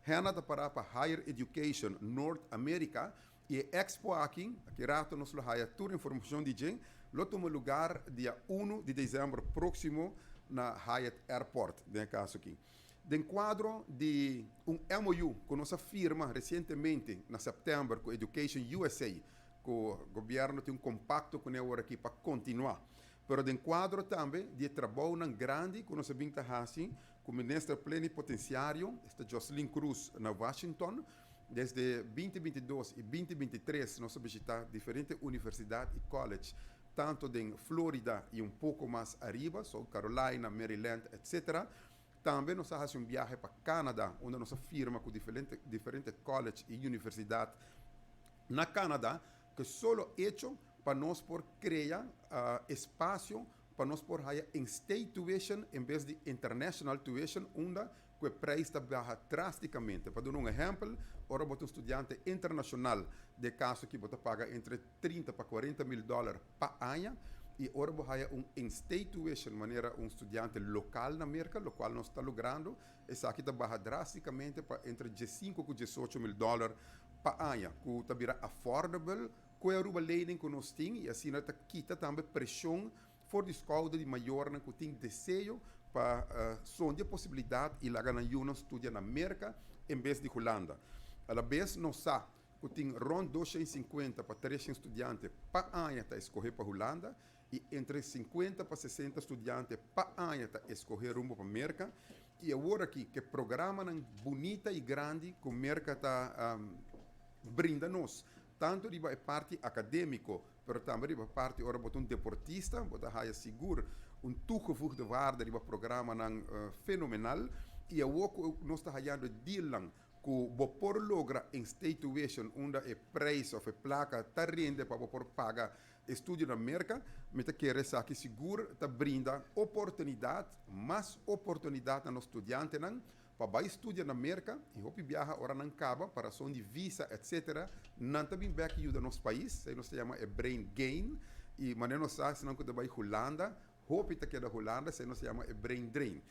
Hena da para Higher Education North America e Expo aqui rato nos lo haya toda informação de gente, lo toma lugar dia 1 de dezembro próximo na Hyatt Airport, nesse caso aqui. Dentro quadro de MOU com nossa firma recentemente, na setembro, com Education USA, que o governo tem compacto com ela aqui para continuar. Pero dentro quadro também de trabalho grande com nossa vinta assim, com o ministro plenipotenciário, Jocelyn Cruz, na Washington. Desde 2022 e 2023, nós visitar diferentes universidades e colleges, tanto em Flórida e pouco mais arriba, South Carolina, Maryland, etc. Também nós fazemos viagem para Canadá, onde nossa firma com diferentes colleges e universidades na Canadá, que solo hecho para nós por criar espaço para nós por haya em state tuition em vez de international tuition, onde o preço está baixa drasticamente. Para dar um exemplo, ora um estudante internacional, de caso que você paga entre 30 para 40 mil dólares por ano, e ora você haya em state tuition, maneira estudante local na América, o qual nós está logrando, essa aqui está baixa drasticamente para entre 15 e 18 mil dólares por ano, que está virando affordable, que é a lei que nós temos, e assim está quita também pressão voor de schouder die majoren que tem desejo para sonhar a possibilidade de ir lá na estudar na América em vez de Holanda. A la vez nós sabemos que tem rond 250 para 300 estudantes para ano para escolher para Holanda e entre 50 para 60 estudantes para ano para escolher rumo para a América. E agora aqui que programa bonita e grande que a América está brinda-nos. Tanto riba parte acadêmico, pero também riba parte ora botão deportista, bota haya seguro toegevoegde waarde riba programa fenomenal e o que nós está hayando dilang que por logra em state tuition onde é preço ou placa tá rende para por pagar estudo na América, meta querer aqui seguro tá brinda oportunidade, mais oportunidade para os estudantes para estudar na América e hope viaja ora não acaba para som de visa etc. Não também vai ajuda nosso país, se nós chama brain gain e maneira nós sabe se não que vai Holanda, hope tá que da Holanda se nós chama brain drain.